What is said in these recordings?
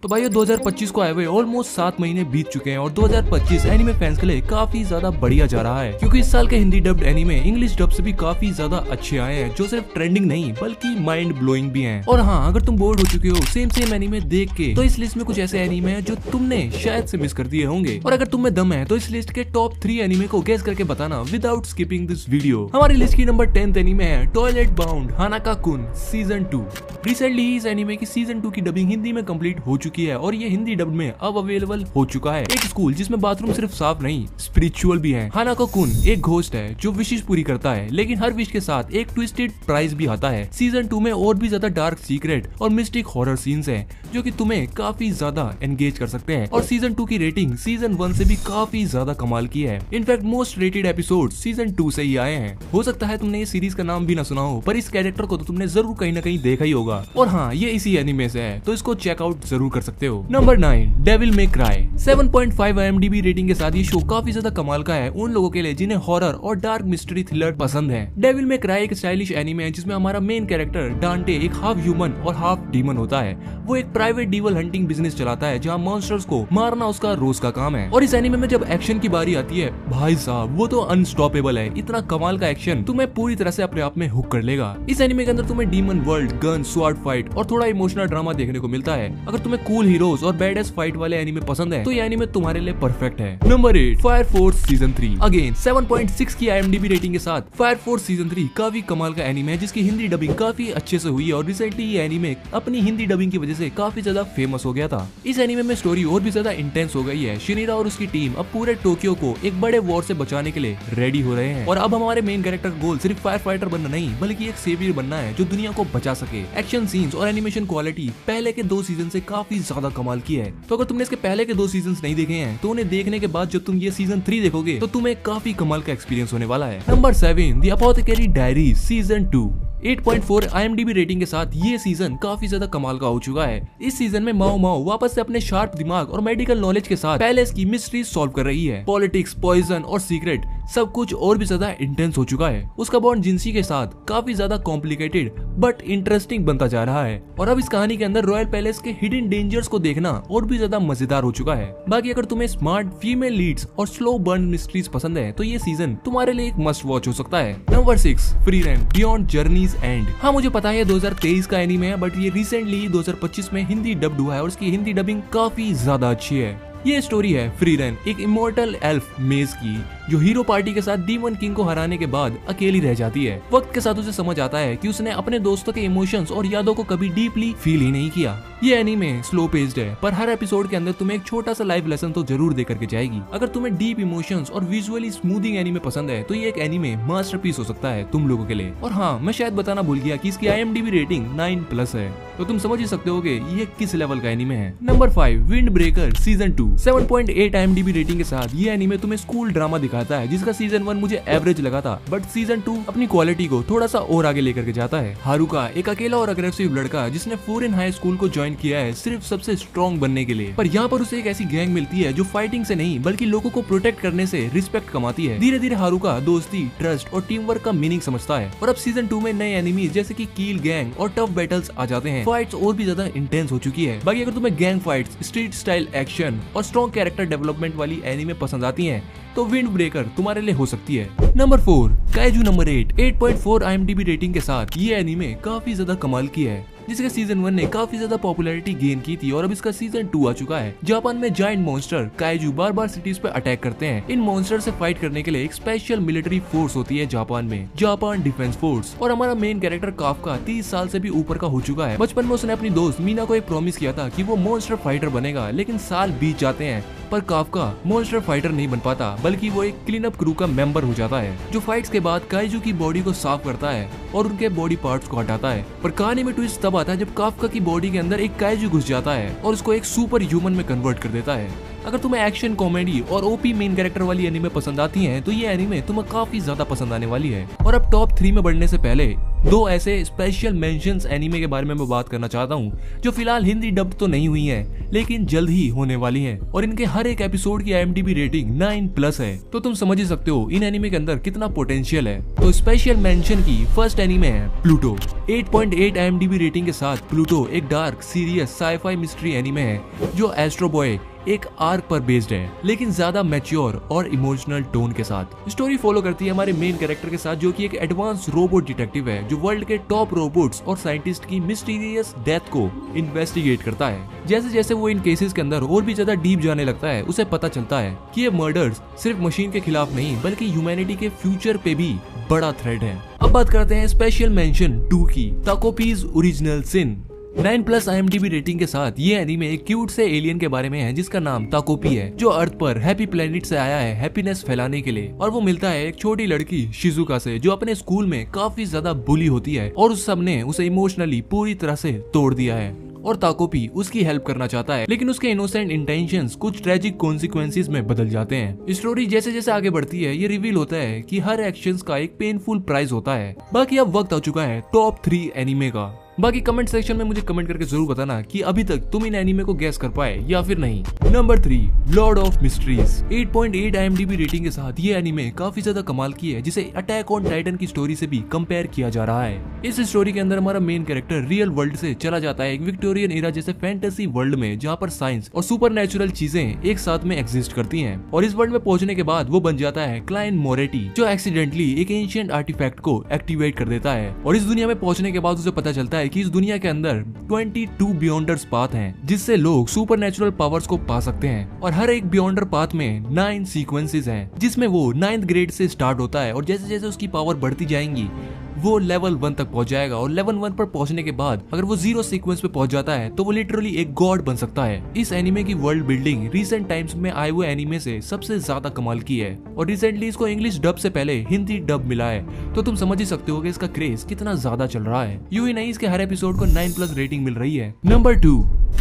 तो भाई 2025 को आए हुए ऑलमोस्ट 7 महीने बीत चुके हैं और 2025 एनिमे फैंस के लिए काफी ज्यादा बढ़िया जा रहा है, क्योंकि इस साल के Hindi dubbed anime English dub से भी काफी ज्यादा अच्छे आए हैं, जो सिर्फ ट्रेंडिंग नहीं बल्कि माइंड ब्लोइंग भी हैं। और हाँ, अगर तुम बोर्ड हो चुके हो सेम एनिमे देख के, तो इस लिस्ट में कुछ ऐसे एनिमे हैं जो तुमने शायद से मिस कर दिए होंगे। और अगर तुम में दम है तो इस लिस्ट के टॉप 3 एनिमे को गेस करके बताना विदाउट स्किपिंग दिस वीडियो। हमारी लिस्ट की नंबर 10th एनिमे है टॉयलेट बाउंड हानाका-कुन सीजन 2। रिसेंटली इस एनिमे की सीजन 2 की डबिंग हिंदी में कंप्लीट हो चुकी है और ये हिंदी डब में अब अवेलेबल हो चुका है। एक स्कूल जिसमें बाथरूम सिर्फ साफ नहीं स्पिरिचुअल भी है। हानाका-कुन एक घोस्ट है जो विशेष पूरी करता है, लेकिन हर विश के साथ एक ट्विस्टेड प्राइज भी आता है। सीजन 2 में और भी ज्यादा डार्क सीक्रेट और मिस्टिक हॉरर सीन्स हैं जो कि तुम्हें काफी ज्यादा एंगेज कर सकते हैं। और सीजन 2 की रेटिंग सीजन 1 से भी काफी ज्यादा कमाल की है। In fact most rated episode season 2 से ही आए हैं। हो सकता है तुमने ये सीरीज का नाम भी ना सुना हो, पर इस कैरेक्टर को तो तुमने जरूर कहीं ना कहीं देखा ही होगा। और हाँ, ये इसी एनिमे से है, तो इसको चेकआउट जरूर कर सकते हो। Number 9 Devil May Cry. 7.5 IMDb rating के साथ ये शो काफी ज्यादा कमाल का है उन लोगों के लिए जिन्हें हॉरर और डार्क मिस्ट्री थ्रिलर पसंद है। डेविल मे क्राई एक स्टाइलिश एनिमे है जिसमें हमारा मेन कैरेक्टर डांटे एक हाफ ह्यूमन और हाफ डीमन होता है। वो एक प्राइवेट डीवल हंटिंग बिजनेस चलाता है जहाँ मॉन्स्टर्स को मारना उसका रोज का काम है। और इस एनिमे में जब एक्शन की बारी आती है, भाई साहब वो तो अनस्टॉपेबल है। इतना कमाल का एक्शन तुम्हें पूरी तरह से अपने आप में हुक कर लेगा। इस एनिमे के अंदर तुम्हें demon world, gun, sword fight और थोड़ा इमोशनल ड्रामा देखने को मिलता है। अगर तुम्हें कूल हीरोज और बैडेस फाइट वाले एनिमे पसंद है तो ये एनिमे तुम्हारे लिए परफेक्ट है। Number 8 fire force season 3। Again 7.6 की IMDb रेटिंग के साथ फायर फोर्स सीजन 3 काफी कमाल का एनिमे है जिसकी हिंदी डबिंग काफी अच्छे से हुई है और रिसेंटली ये एनिमे अपनी हिंदी डबिंग की वजह से काफी ज्यादा फेमस हो गया था। इस एनिमे में स्टोरी और भी ज्यादा इंटेंस हो गई है। शिनिरा और उसकी टीम अब पूरे टोक्यो को एक बड़े वॉर से बचाने के लिए रेडी हो रहे हैं और अब हमारे मेन कैरेक्टर का गोल सिर्फ फायर फाइटर बनना नहीं बल्कि एक सेवियर बनना है जो दुनिया को बचा सके। एक्शन सीन्स और एनिमेशन क्वालिटी पहले के 2 सीजन से काफी ज्यादा कमाल की है। तो अगर तुमने इसके पहले के 2 सीजन नहीं देखे हैं तो उन्हें देखने के बाद जब तुम ये सीजन 3 देखोगे तो तुम्हें काफी कमाल का एक्सपीरियंस होने वाला है। Number 7 the apothecary diaries season 2। 8.4 IMDb rating के साथ ये सीजन काफी ज्यादा कमाल का हो चुका है। इस सीजन में माओ माओ वापस से अपने शार्प दिमाग और मेडिकल नॉलेज के साथ पैलेस की मिस्ट्री सॉल्व कर रही है। पॉलिटिक्स, पॉइजन और सीक्रेट सब कुछ और भी ज्यादा इंटेंस हो चुका है। उसका बॉन्ड जिंसी के साथ काफी ज्यादा कॉम्प्लिकेटेड बट इंटरेस्टिंग बनता जा रहा है और अब इस कहानी के अंदर रॉयल पैलेस के हिडन डेंजर्स को देखना और भी ज्यादा मजेदार हो चुका है। बाकी अगर तुम्हें स्मार्ट फीमेल लीड्स और स्लो बर्न मिस्ट्रीज पसंद है तो ये सीजन तुम्हारे लिए एक मस्ट वॉच हो सकता है। Number 6 Frieren beyond journey's end. हाँ, मुझे पता है 2023 का एनीमे है, बट ये रिसेंटली 2025 में हिंदी डब्ड हुआ है और उसकी हिंदी डबिंग काफी ज्यादा अच्छी है। ये स्टोरी है फ्री रैन, एक इमोर्टल एल्फ मेज की जो हीरो पार्टी के साथ डीमन किंग को हराने के बाद अकेली रह जाती है। वक्त के साथ उसे समझ आता है कि उसने अपने दोस्तों के इमोशंस और यादों को कभी डीपली फील ही नहीं किया। ये एनीमे स्लो पेस्ड है, पर हर एपिसोड के अंदर तुम्हें एक छोटा सा लाइफ लेसन तो जरूर दे करके जाएगी। अगर तुम्हें डीप इमोशंस और विजुअली स्मूथिंग एनीमे पसंद है तो ये एक एनीमे मास्टरपीस हो सकता है तुम लोगों के लिए। और हाँ, मैं शायद बताना भूल गया कि इसकी IMDb रेटिंग 9+ है, तो तुम समझ ही सकते होगे ये किस लेवल का एनीमे है। Number 5 wind breaker season 2। 7.8 IMDb rating के साथ ये एनीमे तुम्हें स्कूल ड्रामा दिखाता है जिसका सीजन 1 मुझे एवरेज लगा था, बट सीजन 2 अपनी क्वालिटी को थोड़ा सा और आगे लेकर के जाता है। हारुका एक अकेला और अग्रेसिव लड़का जिसने फॉरेन हाई स्कूल को ज्वाइन किया है सिर्फ सबसे स्ट्रॉन्ग बनने के लिए, पर यहाँ पर उसे एक ऐसी गैंग मिलती है जो फाइटिंग से नहीं बल्कि लोगों को प्रोटेक्ट करने से रिस्पेक्ट कमाती है। धीरे धीरे हारुका दोस्ती, ट्रस्ट और टीम वर्क का मीनिंग समझता है और अब सीजन 2 में नए एनिमीज जैसे कि कील गैंग और टफ बैटल्स आ जाते हैं। फाइट्स और भी ज्यादा इंटेंस हो चुकी है। बाकी अगर तुम्हें gang fights, street style action और स्ट्रॉन्ग कैरेक्टर डेवलपमेंट वाली एनीमे पसंद आती हैं तो विंड ब्रेकर तुम्हारे लिए हो सकती है। Number 4 kaiju number 8। 8.4 IMDb rating के साथ ये एनीमे काफी ज्यादा कमाल की है जिसके सीजन 1 ने काफी ज्यादा पॉपुलैरिटी गेन की थी और अब इसका सीजन 2 आ चुका है। जापान में जायंट मॉन्स्टर काइजू बार बार सिटीज पे अटैक करते हैं। इन मॉन्स्टर से फाइट करने के लिए एक स्पेशल मिलिट्री फोर्स होती है जापान में, जापान डिफेंस फोर्स। और हमारा मेन कैरेक्टर काफका 30 साल से भी ऊपर का हो चुका है। बचपन में उसने अपनी दोस्त मीना को एक प्रॉमिस किया था कि वो मॉन्स्टर फाइटर बनेगा, लेकिन साल बीत जाते हैं पर काफका मॉन्स्टर फाइटर नहीं बन पाता बल्कि वो एक क्लीन अप क्रू का मेंबर हो जाता है जो फाइट्स के बाद काइजू की बॉडी को साफ करता है और उनके बॉडी पार्ट्स को हटाता है। पर कहानी में ट्विस्ट तब आता है जब काफका की बॉडी के अंदर एक काइजू घुस जाता है और उसको एक सुपर ह्यूमन में कन्वर्ट कर देता है। अगर तुम्हें एक्शन, कॉमेडी और ओपी मेन कैरेक्टर वाली एनीमे पसंद आती हैं तो ये एनीमे तुम्हें काफी ज्यादा पसंद आने वाली है। और अब टॉप 3 में बढ़ने से पहले दो ऐसे स्पेशल मेंशंस एनीमे के बारे में मैं बात करना चाहता हूँ जो फिलहाल हिंदी डब्ड तो नहीं हुई है लेकिन जल्द ही होने वाली है, और इनके हर एक एपिसोड की IMDb रेटिंग 9+ है। तो तुम समझ ही सकते हो इन एनीमे के अंदर कितना पोटेंशियल है। तो स्पेशल मेंशन की फर्स्ट एनीमे है प्लूटो। 8.8 IMDb रेटिंग के साथ प्लूटो एक dark serious sci fi mystery anime है जो एस्ट्रो बॉय एक आर्क पर बेस्ड है, लेकिन ज्यादा मैच्योर और इमोशनल टोन के साथ। स्टोरी फॉलो करती है हमारे मेन कैरेक्टर के साथ जो कि एक एडवांस रोबोट डिटेक्टिव है जो वर्ल्ड के टॉप रोबोट्स और साइंटिस्ट की मिस्टीरियस डेथ को इन्वेस्टिगेट करता है। जैसे जैसे वो इन केसेस के अंदर और भी ज्यादा डीप जाने लगता है, उसे पता चलता है कि ये मर्डर्स सिर्फ मशीन के खिलाफ नहीं बल्कि ह्यूमैनिटी के फ्यूचर पे भी बड़ा थ्रेट है। अब बात करते हैं स्पेशल मेंशन 2 की, ताकोपीज ओरिजिनल सिन। 9+ IMDb रेटिंग के साथ ये एनीमे एक क्यूट से एलियन के बारे में है जिसका नाम ताकोपी है जो अर्थ पर हैप्पी प्लेनेट से आया है हैप्पीनेस फैलाने के लिए, और वो मिलता है एक छोटी लड़की शिजुका से जो अपने स्कूल में काफी ज्यादा बुली होती है और उस सब ने उसे इमोशनली पूरी तरह से तोड़ दिया है, और ताकोपी उसकी हेल्प करना चाहता है लेकिन उसके इनोसेंट इंटेंशंस कुछ ट्रेजिक कॉन्सिक्वेंसेस में बदल जाते हैं। स्टोरी जैसे जैसे आगे बढ़ती है ये रिवील होता है कि हर एक्शंस का एक पेनफुल प्राइस होता है। बाकी अब वक्त आ चुका है टॉप 3 एनीमे का। बाकी कमेंट सेक्शन में मुझे कमेंट करके जरूर बताना कि अभी तक तुम इन एनीमे को गैस कर पाए या फिर नहीं। Number 3, Lord of mysteries. 8.8 IMDb rating के साथ ये एनीमे काफी ज्यादा कमाल की है जिसे अटैक ऑन टाइटन की स्टोरी से भी कंपेयर किया जा रहा है। इस स्टोरी के अंदर हमारा मेन कैरेक्टर रियल वर्ल्ड से चला जाता है एक विक्टोरियन एरा जैसे फैंटेसी वर्ल्ड में जहाँ पर साइंस और सुपरनैचुरल चीजें एक साथ में एग्जिस्ट करती हैं, और इस वर्ल्ड में पहुंचने के बाद वो बन जाता है क्लाइंट मोरेटी जो एक्सीडेंटली एक एंशिएंट आर्टिफैक्ट को एक्टिवेट कर देता है, और इस दुनिया में पहुंचने के बाद उसे पता चलता है कि इस दुनिया के अंदर 22 बियॉन्डर्स पाथ हैं जिससे लोग सुपरनैचुरल पावर्स को पा सकते हैं, और हर एक बियॉन्डर पाथ में 9 सीक्वेंसेस हैं जिसमें वो 9th ग्रेड से स्टार्ट होता है, और जैसे जैसे उसकी पावर बढ़ती जाएंगी वो लेवल 1 तक पहुंच जाएगा, और लेवल 1 पर पहुंचने के बाद अगर वो 0 सीक्वेंस पे पहुंच जाता है तो वो लिटरली एक गॉड बन सकता है। इस एनीमे की वर्ल्ड बिल्डिंग रिसेंट टाइम्स में आए हुए एनीमे से सबसे ज्यादा कमाल की है, और रिसेंटली इसको इंग्लिश डब से पहले हिंदी डब मिला है, तो तुम समझ ही सकते हो कि इसका क्रेज कितना ज्यादा चल रहा है। यूं ही नहीं इसके हर एपिसोड को 9+ रेटिंग मिल रही है। नंबर 2,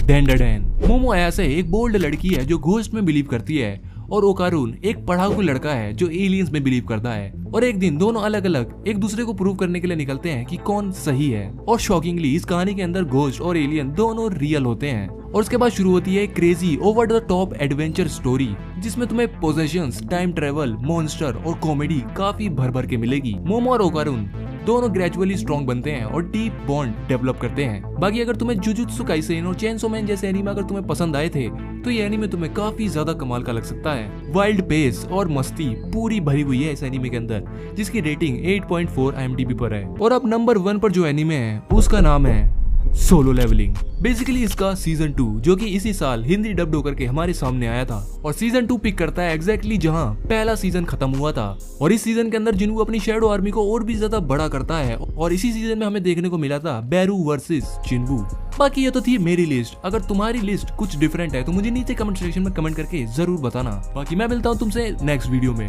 डेंडाडेन। मोमो अयासे एक बोल्ड लड़की है जो घोस्ट में बिलीव करती है, और ओकारून एक पढ़ाकू लड़का है जो एलियंस में बिलीव करता है, और एक दिन दोनों अलग अलग एक दूसरे को प्रूव करने के लिए निकलते हैं कि कौन सही है। और शॉकिंगली इस कहानी के अंदर घोस्ट और एलियन दोनों रियल होते हैं, और उसके बाद शुरू होती है crazy over the top adventure story जिसमें तुम्हें पोजेशंस, टाइम ट्रेवल, मॉन्स्टर और कॉमेडी काफी भर भर के मिलेगी। मोमो और ओकारून दोनों ग्रेजुअली स्ट्रॉन्ग बनते हैं और डीप बॉन्ड डेवलप करते हैं। बाकी अगर तुम्हें जुजुत्सु काइसेन और चेनसो मैन जैसे एनीमे अगर तुम्हें पसंद आए थे तो ये एनीमे तुम्हें काफी ज्यादा कमाल का लग सकता है। वाइल्ड पेस और मस्ती पूरी भरी हुई है इस एनीमे के अंदर जिसकी रेटिंग 8.4 IMDb पर है। और अब नंबर 1 पर जो एनीमे है उसका नाम है सोलो लेवलिंग। बेसिकली इसका सीजन 2 जो कि इसी साल हिंदी डब्ड होकर के हमारे सामने आया था, और सीजन 2 पिक करता है एग्जैक्टली जहां पहला सीजन खत्म हुआ था, और इस सीजन के अंदर जिन्हू अपनी शैडो आर्मी को और भी ज्यादा बड़ा करता है, और इसी सीजन में हमें देखने को मिला था बैरू वर्सेस चिनवू। बाकी ये तो थी मेरी लिस्ट। अगर तुम्हारी लिस्ट कुछ डिफरेंट है तो मुझे नीचे कमेंट सेक्शन में कमेंट करके जरूर बताना। बाकी मैं मिलता हूँ तुमसे नेक्स्ट वीडियो में।